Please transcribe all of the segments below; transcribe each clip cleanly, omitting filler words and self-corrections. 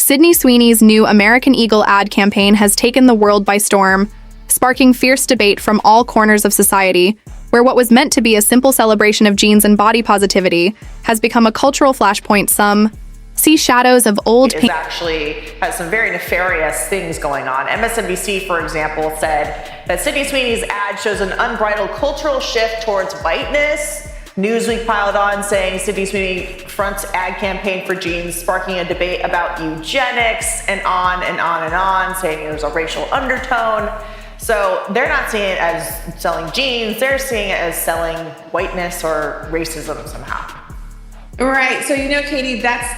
Sydney Sweeney's new American Eagle ad campaign has taken the world by storm, sparking fierce debate from all corners of society, where what was meant to be a simple celebration of jeans and body positivity has become a cultural flashpoint. Some see shadows of old It actually has some very nefarious things going on. MSNBC, for example, said that Sydney Sweeney's ad shows an unbridled cultural shift towards whiteness. Newsweek piled on saying Sydney Sweeney fronts ad campaign for jeans, sparking a debate about eugenics, and on and on and on, saying there's a racial undertone. So they're not seeing it as selling jeans, they're seeing it as selling whiteness or racism somehow. Right. So, Katie, that's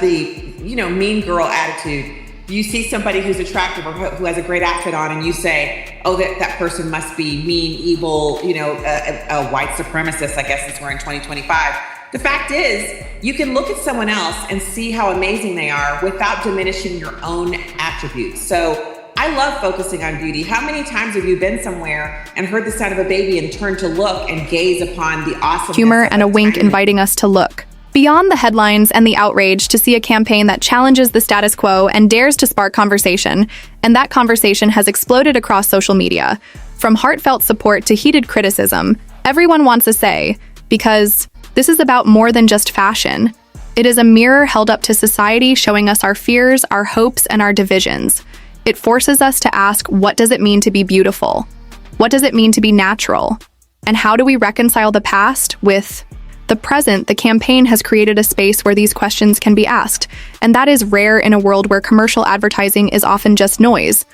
the mean girl attitude. You see somebody who's attractive or who has a great outfit on, and you say, oh, that person must be mean, evil, a white supremacist, I guess, since we're in 2025. The fact is, you can look at someone else and see how amazing they are without diminishing your own attributes. So I love focusing on beauty. How many times have you been somewhere and heard the sound of a baby and turned to look and gaze upon the awesome humor and a wink inviting us to look beyond the headlines and the outrage to see a campaign that challenges the status quo and dares to spark conversation, and that conversation has exploded across social media. From heartfelt support to heated criticism, everyone wants a say, because this is about more than just fashion. It is a mirror held up to society, showing us our fears, our hopes, and our divisions. It forces us to ask, what does it mean to be beautiful? What does it mean to be natural? And how do we reconcile the past with the present? The campaign has created a space where these questions can be asked, and that is rare in a world where commercial advertising is often just noise.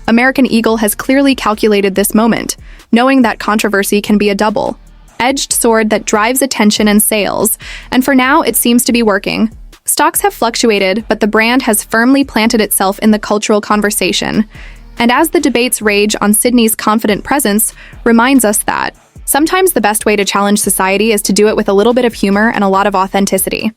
American Eagle has clearly calculated this moment, knowing that controversy can be a double-edged sword that drives attention and sales, and for now it seems to be working. Stocks have fluctuated, but the brand has firmly planted itself in the cultural conversation. And as the debates rage on Sydney's confident presence, reminds us that sometimes the best way to challenge society is to do it with a little bit of humor and a lot of authenticity.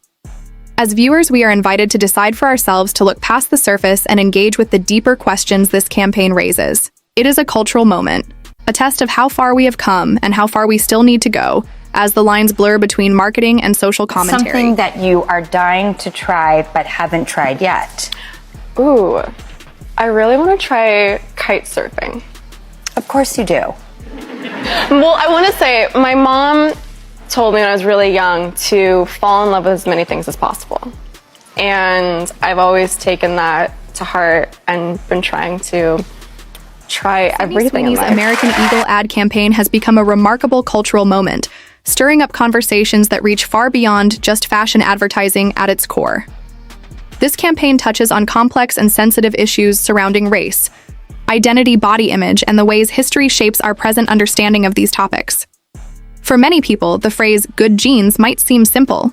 As viewers, we are invited to decide for ourselves to look past the surface and engage with the deeper questions this campaign raises. It is a cultural moment, a test of how far we have come and how far we still need to go, as the lines blur between marketing and social commentary. Something that you are dying to try but haven't tried yet. Ooh, I really want to try kite surfing. Of course you do. Well, I want to say my mom told me when I was really young to fall in love with as many things as possible. And I've always taken that to heart and been trying to try everything in life. Sweeney's American Eagle ad campaign has become a remarkable cultural moment, stirring up conversations that reach far beyond just fashion advertising at its core. This campaign touches on complex and sensitive issues surrounding race, identity, body image, and the ways history shapes our present understanding of these topics. For many people, the phrase "good genes" might seem simple,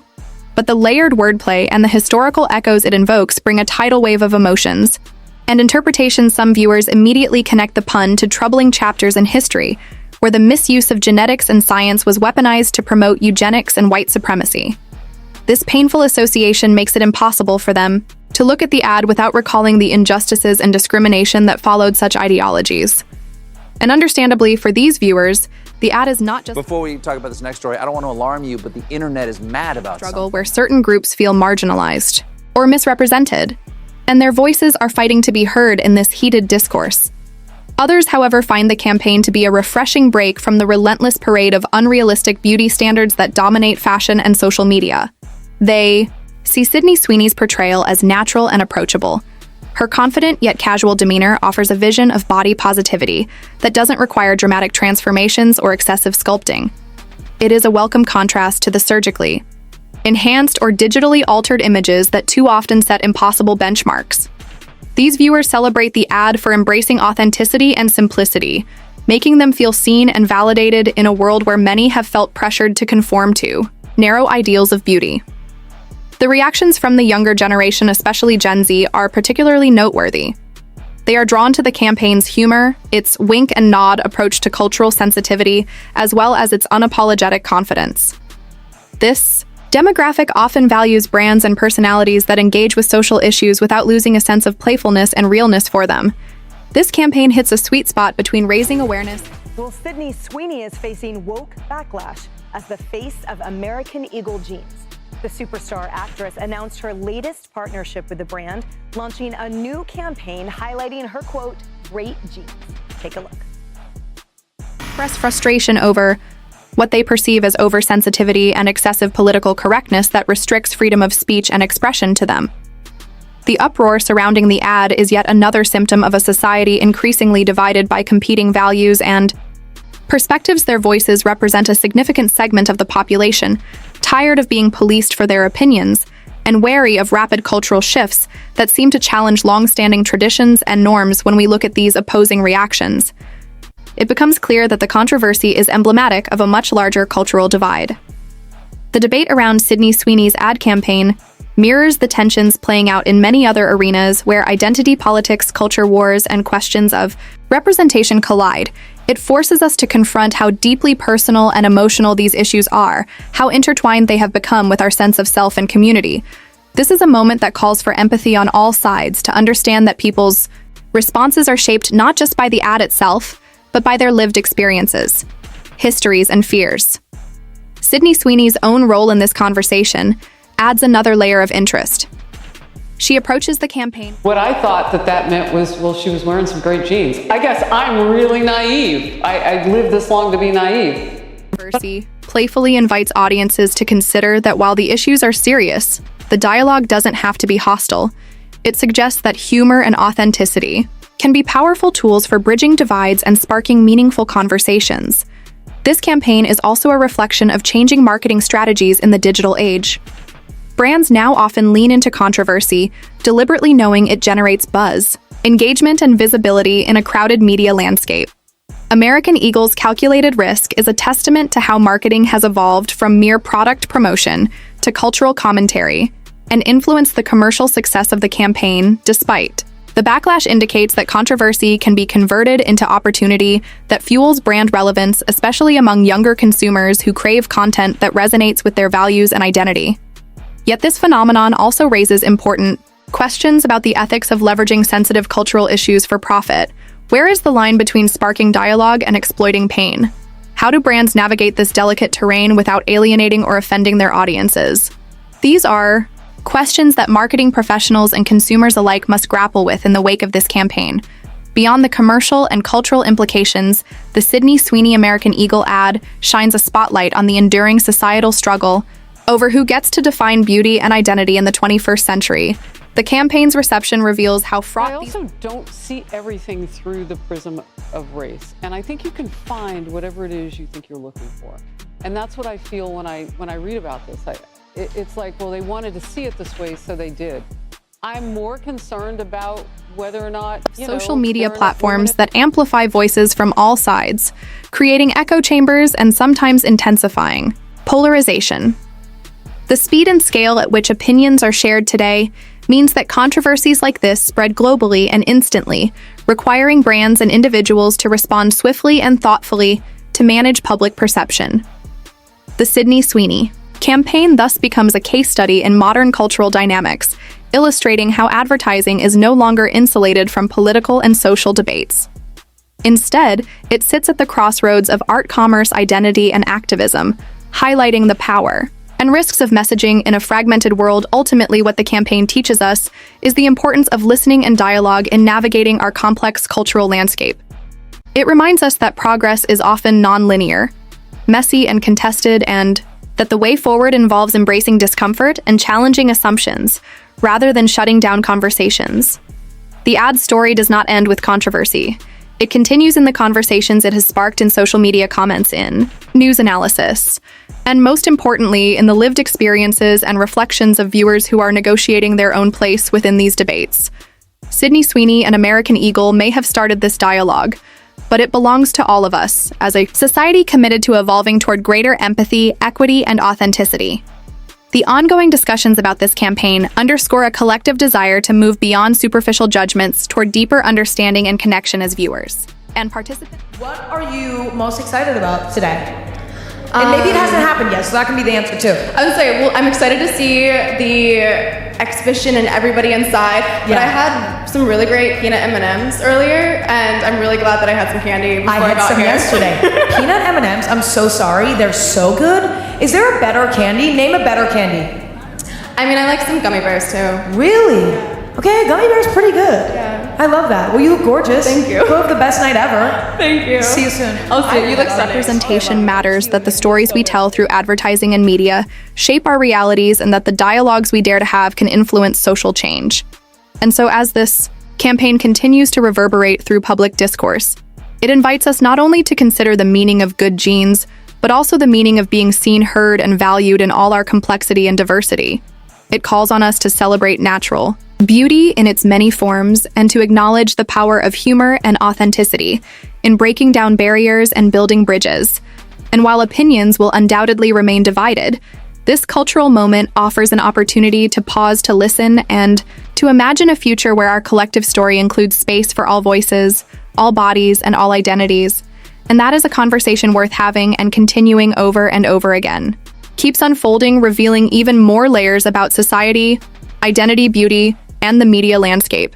but the layered wordplay and the historical echoes it invokes bring a tidal wave of emotions and interpretations. Some viewers immediately connect the pun to troubling chapters in history, where the misuse of genetics and science was weaponized to promote eugenics and white supremacy. This painful association makes it impossible for them to look at the ad without recalling the injustices and discrimination that followed such ideologies. And understandably, for these viewers, the ad is not just Before we talk about this next story, I don't want to alarm you, but the internet is mad about struggle where certain groups feel marginalized or misrepresented, and their voices are fighting to be heard in this heated discourse. Others, however, find the campaign to be a refreshing break from the relentless parade of unrealistic beauty standards that dominate fashion and social media. They see Sydney Sweeney's portrayal as natural and approachable. Her confident yet casual demeanor offers a vision of body positivity that doesn't require dramatic transformations or excessive sculpting. It is a welcome contrast to the surgically enhanced or digitally altered images that too often set impossible benchmarks. These viewers celebrate the ad for embracing authenticity and simplicity, making them feel seen and validated in a world where many have felt pressured to conform to narrow ideals of beauty. The reactions from the younger generation, especially Gen Z, are particularly noteworthy. They are drawn to the campaign's humor, its wink and nod approach to cultural sensitivity, as well as its unapologetic confidence. This demographic often values brands and personalities that engage with social issues without losing a sense of playfulness and realness for them. This campaign hits a sweet spot between raising awareness. Well, Sydney Sweeney is facing woke backlash as the face of American Eagle jeans. The superstar actress announced her latest partnership with the brand, launching a new campaign highlighting her, quote, great jeans. Take a look. Express frustration over what they perceive as oversensitivity and excessive political correctness that restricts freedom of speech and expression to them. The uproar surrounding the ad is yet another symptom of a society increasingly divided by competing values and perspectives. Their voices represent a significant segment of the population, tired of being policed for their opinions and wary of rapid cultural shifts that seem to challenge long-standing traditions and norms. When we look at these opposing reactions, it becomes clear that the controversy is emblematic of a much larger cultural divide. The debate around Sydney Sweeney's ad campaign mirrors the tensions playing out in many other arenas where identity politics, culture wars, and questions of representation collide. It forces us to confront how deeply personal and emotional these issues are, how intertwined they have become with our sense of self and community. This is a moment that calls for empathy on all sides, to understand that people's responses are shaped not just by the ad itself, but by their lived experiences, histories, and fears. Sydney Sweeney's own role in this conversation adds another layer of interest. She approaches the campaign. What I thought that meant was, well, she was wearing some great jeans. I guess I'm really naive. I lived this long to be naive. Controversy playfully invites audiences to consider that while the issues are serious, the dialogue doesn't have to be hostile. It suggests that humor and authenticity can be powerful tools for bridging divides and sparking meaningful conversations. This campaign is also a reflection of changing marketing strategies in the digital age. Brands now often lean into controversy, deliberately knowing it generates buzz, engagement, and visibility in a crowded media landscape. American Eagle's calculated risk is a testament to how marketing has evolved from mere product promotion to cultural commentary and influenced the commercial success of the campaign. Despite the backlash indicates that controversy can be converted into opportunity that fuels brand relevance, especially among younger consumers who crave content that resonates with their values and identity. Yet this phenomenon also raises important questions about the ethics of leveraging sensitive cultural issues for profit. Where is the line between sparking dialogue and exploiting pain? How do brands navigate this delicate terrain without alienating or offending their audiences? These are questions that marketing professionals and consumers alike must grapple with in the wake of this campaign. Beyond the commercial and cultural implications, the Sydney Sweeney American Eagle ad shines a spotlight on the enduring societal struggle over who gets to define beauty and identity in the 21st century. The campaign's reception reveals how fraught I also don't see everything through the prism of race, and I think you can find whatever it is you think you're looking for. And that's what I feel when I read about this. It's like, well, they wanted to see it this way, so they did. I'm more concerned about whether or not social media platforms that amplify voices from all sides, creating echo chambers and sometimes intensifying polarization. The speed and scale at which opinions are shared today means that controversies like this spread globally and instantly, requiring brands and individuals to respond swiftly and thoughtfully to manage public perception. The Sydney Sweeney campaign thus becomes a case study in modern cultural dynamics, illustrating how advertising is no longer insulated from political and social debates. Instead, it sits at the crossroads of art, commerce, identity, and activism, highlighting the power and risks of messaging in a fragmented world. Ultimately, what the campaign teaches us is the importance of listening and dialogue in navigating our complex cultural landscape. It reminds us that progress is often non-linear, messy, and contested, and that the way forward involves embracing discomfort and challenging assumptions, rather than shutting down conversations. The ad story does not end with controversy. It continues in the conversations it has sparked in social media comments, in news analysis, and most importantly, in the lived experiences and reflections of viewers who are negotiating their own place within these debates. Sydney Sweeney and American Eagle may have started this dialogue, but it belongs to all of us as a society committed to evolving toward greater empathy, equity, and authenticity. The ongoing discussions about this campaign underscore a collective desire to move beyond superficial judgments toward deeper understanding and connection as viewers and participants. What are you most excited about today? And maybe it hasn't happened yet, so that can be the answer too. I would say, well, I'm excited to see the exhibition and everybody inside. But I had some really great peanut M&Ms earlier, and I'm really glad that I had some candy before I got here. Yesterday. Peanut M&Ms, I'm so sorry, they're so good. Is there a better candy? Name a better candy. I mean, I like some gummy bears too. Really? Okay, gummy bear's pretty good. Yeah. I love that. Well, you look gorgeous. Thank you. You have the best night ever. Thank you. See you soon. I'll see you. You look stunning. Representation matters, that the stories we tell through advertising and media shape our realities, and that the dialogues we dare to have can influence social change. And so as this campaign continues to reverberate through public discourse, it invites us not only to consider the meaning of good genes, but also the meaning of being seen, heard, and valued in all our complexity and diversity. It calls on us to celebrate natural beauty in its many forms and to acknowledge the power of humor and authenticity in breaking down barriers and building bridges. And while opinions will undoubtedly remain divided, this cultural moment offers an opportunity to pause to listen and to imagine a future where our collective story includes space for all voices, all bodies, and all identities. And that is a conversation worth having and continuing over and over again. Keeps unfolding, revealing even more layers about society, identity, beauty, and the media landscape.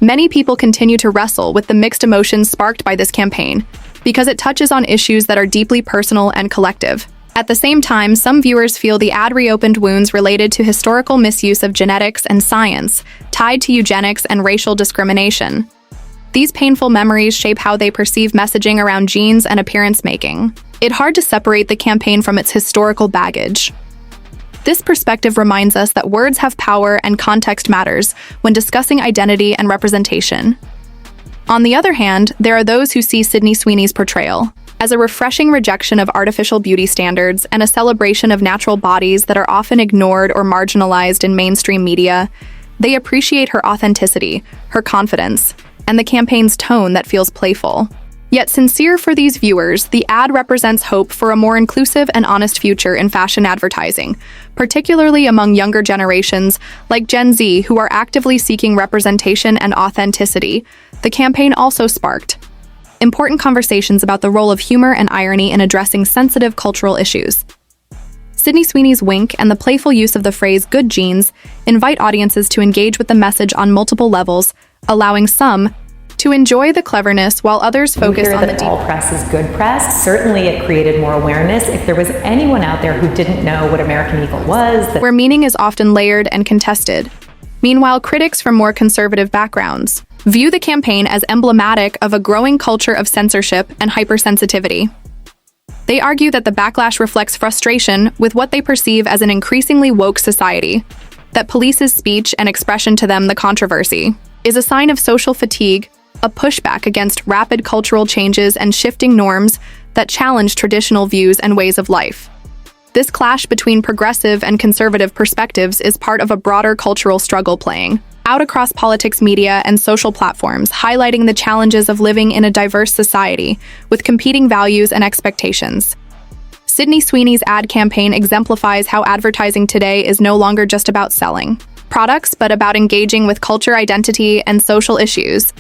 Many people continue to wrestle with the mixed emotions sparked by this campaign because it touches on issues that are deeply personal and collective. At the same time, some viewers feel the ad reopened wounds related to historical misuse of genetics and science, tied to eugenics and racial discrimination. These painful memories shape how they perceive messaging around genes and appearance making. It's hard to separate the campaign from its historical baggage. This perspective reminds us that words have power and context matters when discussing identity and representation. On the other hand, there are those who see Sydney Sweeney's portrayal as a refreshing rejection of artificial beauty standards and a celebration of natural bodies that are often ignored or marginalized in mainstream media. They appreciate her authenticity, her confidence, and the campaign's tone that feels playful. Yet sincere for these viewers, the ad represents hope for a more inclusive and honest future in fashion advertising, particularly among younger generations like Gen Z who are actively seeking representation and authenticity. The campaign also sparked important conversations about the role of humor and irony in addressing sensitive cultural issues. Sydney Sweeney's wink and the playful use of the phrase "good genes" invite audiences to engage with the message on multiple levels, allowing some to enjoy the cleverness while others focus on the deep. All press is good press. Certainly it created more awareness. If there was anyone out there who didn't know what American Eagle was, where meaning is often layered and contested. Meanwhile, critics from more conservative backgrounds view the campaign as emblematic of a growing culture of censorship and hypersensitivity. They argue that the backlash reflects frustration with what they perceive as an increasingly woke society that polices speech and expression. To them, the controversy is a sign of social fatigue, a pushback against rapid cultural changes and shifting norms that challenge traditional views and ways of life. This clash between progressive and conservative perspectives is part of a broader cultural struggle playing out across politics, media, and social platforms, highlighting the challenges of living in a diverse society with competing values and expectations. Sydney Sweeney's ad campaign exemplifies how advertising today is no longer just about selling products, but about engaging with culture, identity, and social issues.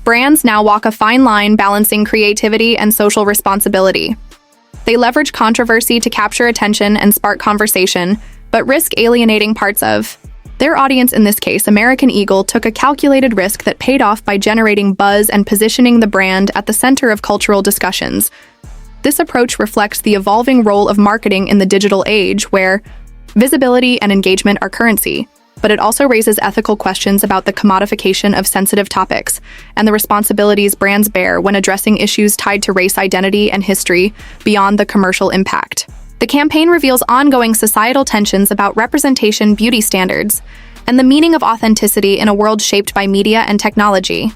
Brands now walk a fine line balancing creativity and social responsibility. They leverage controversy to capture attention and spark conversation, but risk alienating parts of their audience. In this case, American Eagle took a calculated risk that paid off by generating buzz and positioning the brand at the center of cultural discussions. This approach reflects the evolving role of marketing in the digital age, where visibility and engagement are currency, but it also raises ethical questions about the commodification of sensitive topics and the responsibilities brands bear when addressing issues tied to race identity and history beyond the commercial impact. The campaign reveals ongoing societal tensions about representation, beauty standards, and the meaning of authenticity in a world shaped by media and technology.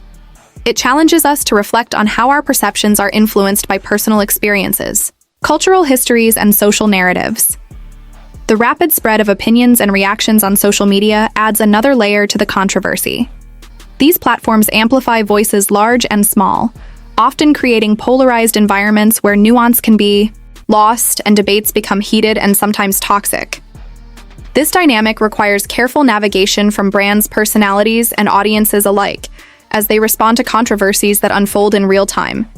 It challenges us to reflect on how our perceptions are influenced by personal experiences, cultural histories, and social narratives. The rapid spread of opinions and reactions on social media adds another layer to the controversy. These platforms amplify voices large and small, often creating polarized environments where nuance can be lost and debates become heated and sometimes toxic. This dynamic requires careful navigation from brands, personalities, and audiences alike as they respond to controversies that unfold in real time.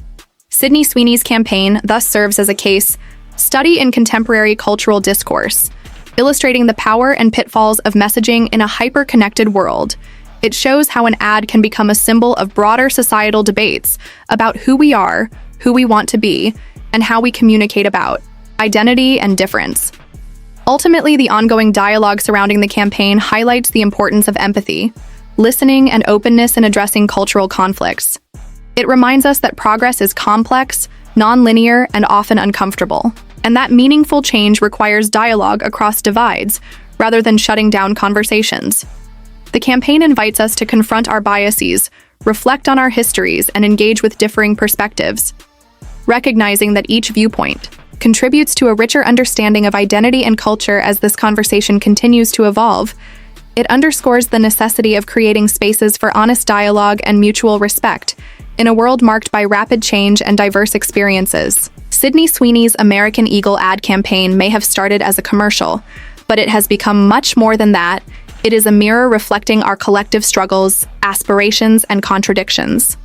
Sydney Sweeney's campaign thus serves as a case study in contemporary cultural discourse, illustrating the power and pitfalls of messaging in a hyper-connected world. It shows how an ad can become a symbol of broader societal debates about who we are, who we want to be, and how we communicate about identity and difference. Ultimately, the ongoing dialogue surrounding the campaign highlights the importance of empathy, listening, and openness in addressing cultural conflicts. It reminds us that progress is complex, non-linear, and often uncomfortable, and that meaningful change requires dialogue across divides rather than shutting down conversations. The campaign invites us to confront our biases, reflect on our histories, and engage with differing perspectives, recognizing that each viewpoint contributes to a richer understanding of identity and culture. As this conversation continues to evolve, it underscores the necessity of creating spaces for honest dialogue and mutual respect in a world marked by rapid change and diverse experiences. Sydney Sweeney's American Eagle ad campaign may have started as a commercial, but it has become much more than that. It is a mirror reflecting our collective struggles, aspirations, and contradictions.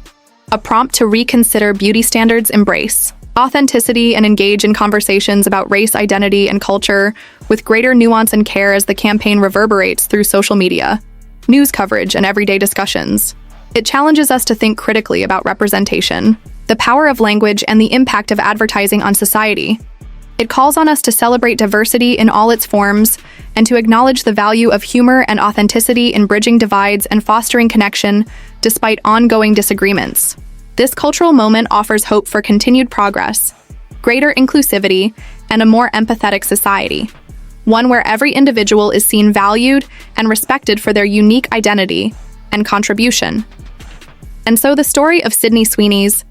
A prompt to reconsider beauty standards, embrace authenticity, and engage in conversations about race, identity, and culture with greater nuance and care as the campaign reverberates through social media, news coverage, and everyday discussions. It challenges us to think critically about representation, the power of language, and the impact of advertising on society. It calls on us to celebrate diversity in all its forms and to acknowledge the value of humor and authenticity in bridging divides and fostering connection despite ongoing disagreements. This cultural moment offers hope for continued progress, greater inclusivity, and a more empathetic society, one where every individual is seen valued and respected for their unique identity and contribution. And so the story of Sydney Sweeney's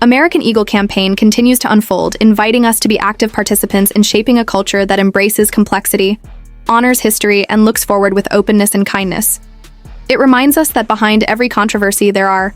American Eagle campaign continues to unfold, inviting us to be active participants in shaping a culture that embraces complexity, honors history, and looks forward with openness and kindness. It reminds us that behind every controversy there are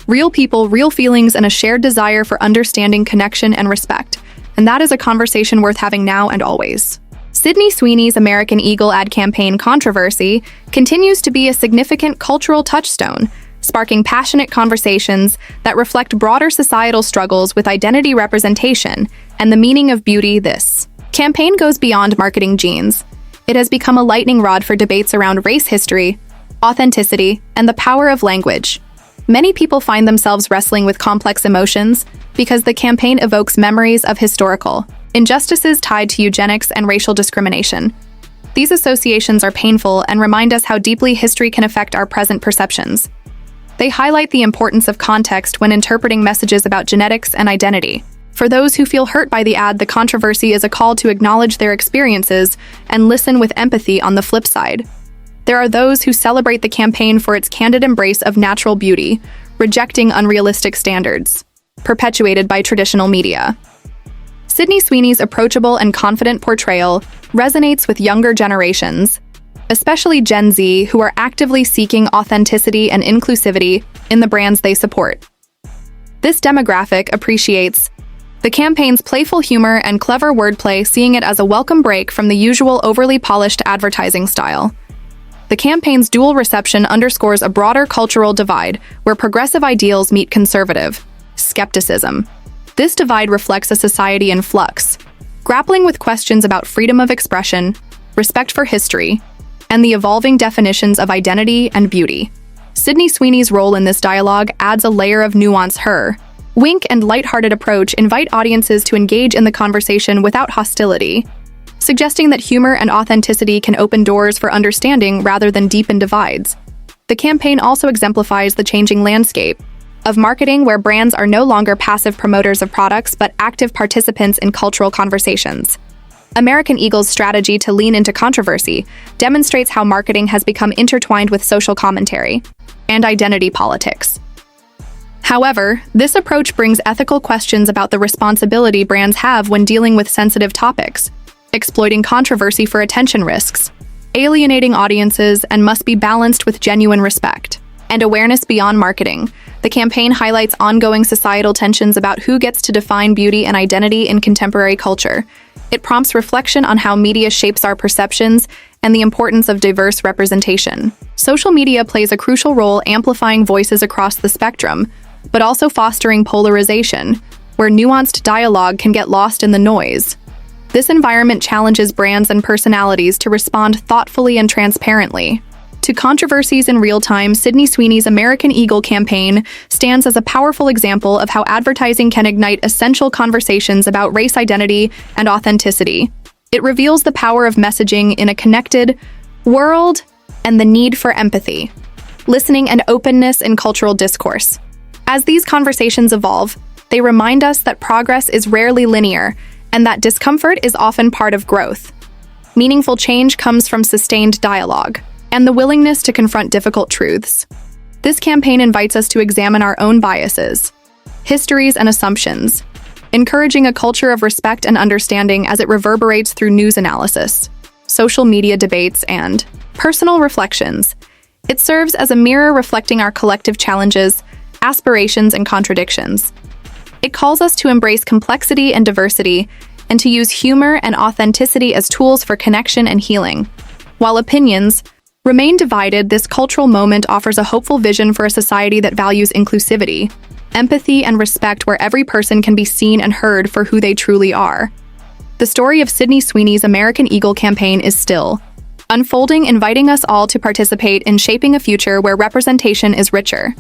real people, real feelings, and a shared desire for understanding, connection, and respect. And that is a conversation worth having now and always. Sydney Sweeney's American Eagle ad campaign controversy continues to be a significant cultural touchstone, sparking passionate conversations that reflect broader societal struggles with identity representation and the meaning of beauty. This campaign goes beyond marketing genes. It has become a lightning rod for debates around race history, authenticity, and the power of language. Many people find themselves wrestling with complex emotions because the campaign evokes memories of historical injustices tied to eugenics and racial discrimination. These associations are painful and remind us how deeply history can affect our present perceptions. They highlight the importance of context when interpreting messages about genetics and identity. For those who feel hurt by the ad, the controversy is a call to acknowledge their experiences and listen with empathy. On the flip side, there are those who celebrate the campaign for its candid embrace of natural beauty, rejecting unrealistic standards perpetuated by traditional media. Sydney Sweeney's approachable and confident portrayal resonates with younger generations, especially Gen Z, who are actively seeking authenticity and inclusivity in the brands they support. This demographic appreciates the campaign's playful humor and clever wordplay, seeing it as a welcome break from the usual overly polished advertising style. The campaign's dual reception underscores a broader cultural divide where progressive ideals meet conservative skepticism. This divide reflects a society in flux, grappling with questions about freedom of expression, respect for history, and the evolving definitions of identity and beauty. Sydney Sweeney's role in this dialogue adds a layer of nuance. Her wink and lighthearted approach invite audiences to engage in the conversation without hostility, suggesting that humor and authenticity can open doors for understanding rather than deepen divides. The campaign also exemplifies the changing landscape of marketing, where brands are no longer passive promoters of products but active participants in cultural conversations. American Eagle's strategy to lean into controversy demonstrates how marketing has become intertwined with social commentary and identity politics. However, this approach brings ethical questions about the responsibility brands have when dealing with sensitive topics. Exploiting controversy for attention risks alienating audiences and must be balanced with genuine respect and awareness. Beyond marketing, the campaign highlights ongoing societal tensions about who gets to define beauty and identity in contemporary culture. It prompts reflection on how media shapes our perceptions and the importance of diverse representation. Social media plays a crucial role amplifying voices across the spectrum, but also fostering polarization, where nuanced dialogue can get lost in the noise. This environment challenges brands and personalities to respond thoughtfully and transparently to controversies in real time. Sydney Sweeney's American Eagle campaign stands as a powerful example of how advertising can ignite essential conversations about race, identity, and authenticity. It reveals the power of messaging in a connected world and the need for empathy, listening, and openness in cultural discourse. As these conversations evolve, they remind us that progress is rarely linear and that discomfort is often part of growth. Meaningful change comes from sustained dialogue and the willingness to confront difficult truths. This campaign invites us to examine our own biases, histories, and assumptions, encouraging a culture of respect and understanding as it reverberates through news analysis, social media debates, and personal reflections. It serves as a mirror reflecting our collective challenges, aspirations, and contradictions. It calls us to embrace complexity and diversity and to use humor and authenticity as tools for connection and healing. While opinions remain divided, this cultural moment offers a hopeful vision for a society that values inclusivity, empathy, and respect, where every person can be seen and heard for who they truly are. The story of Sydney Sweeney's American Eagle campaign is still unfolding, inviting us all to participate in shaping a future where representation is richer,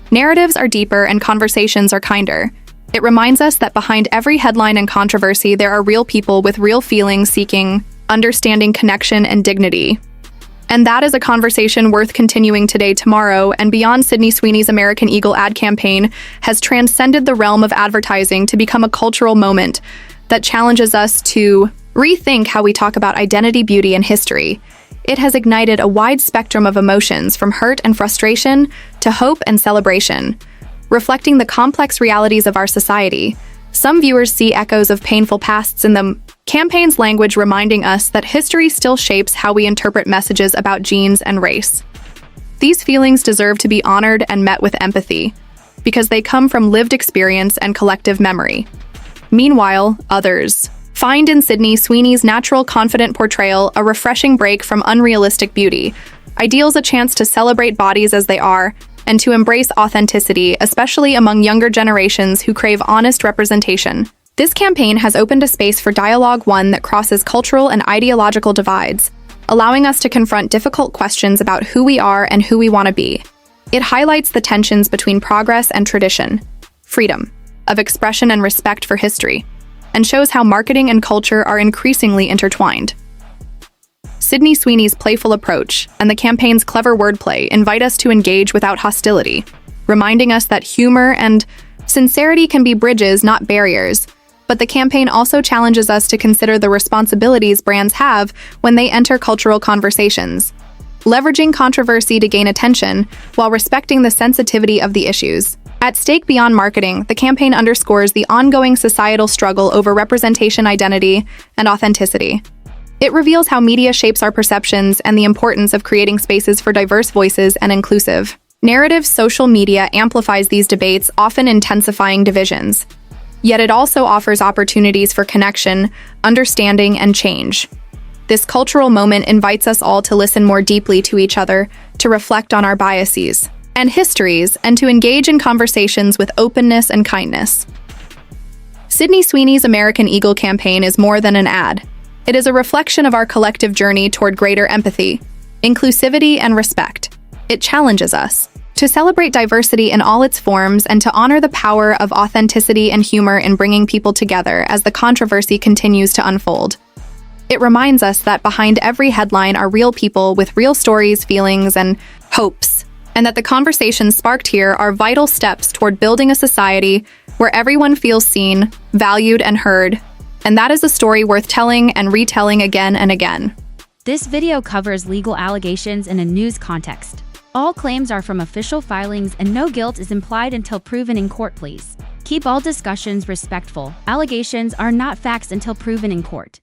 narratives are deeper, and conversations are kinder. It reminds us that behind every headline and controversy, there are real people with real feelings seeking understanding, connection, and dignity. And that is a conversation worth continuing today, tomorrow, and beyond. Sydney Sweeney's American Eagle ad campaign has transcended the realm of advertising to become a cultural moment that challenges us to rethink how we talk about identity, beauty, and history. It has ignited a wide spectrum of emotions, from hurt and frustration to hope and celebration, reflecting the complex realities of our society. Some viewers see echoes of painful pasts in the campaign's language, reminding us that history still shapes how we interpret messages about genes and race. These feelings deserve to be honored and met with empathy, because they come from lived experience and collective memory. Meanwhile, others find in Sydney Sweeney's natural, confident portrayal a refreshing break from unrealistic beauty, ideals a chance to celebrate bodies as they are, and to embrace authenticity, especially among younger generations who crave honest representation. This campaign has opened a space for dialogue, one that crosses cultural and ideological divides, allowing us to confront difficult questions about who we are and who we want to be. It highlights the tensions between progress and tradition, freedom of expression and respect for history, and shows how marketing and culture are increasingly intertwined. Sydney Sweeney's playful approach and the campaign's clever wordplay invite us to engage without hostility, reminding us that humor and sincerity can be bridges, not barriers. But the campaign also challenges us to consider the responsibilities brands have when they enter cultural conversations, leveraging controversy to gain attention while respecting the sensitivity of the issues at stake. Beyond marketing, the campaign underscores the ongoing societal struggle over representation, identity, and authenticity. It reveals how media shapes our perceptions and the importance of creating spaces for diverse voices and inclusive narratives. Social media amplifies these debates, often intensifying divisions. Yet it also offers opportunities for connection, understanding, and change. This cultural moment invites us all to listen more deeply to each other, to reflect on our biases and histories, and to engage in conversations with openness and kindness. Sydney Sweeney's American Eagle campaign is more than an ad. It is a reflection of our collective journey toward greater empathy, inclusivity, and respect. It challenges us to celebrate diversity in all its forms and to honor the power of authenticity and humor in bringing people together as the controversy continues to unfold. It reminds us that behind every headline are real people with real stories, feelings, and hopes, and that the conversations sparked here are vital steps toward building a society where everyone feels seen, valued, and heard. And that is a story worth telling and retelling again and again. This video covers legal allegations in a news context. All claims are from official filings and no guilt is implied until proven in court. Please keep all discussions respectful. Allegations are not facts until proven in court.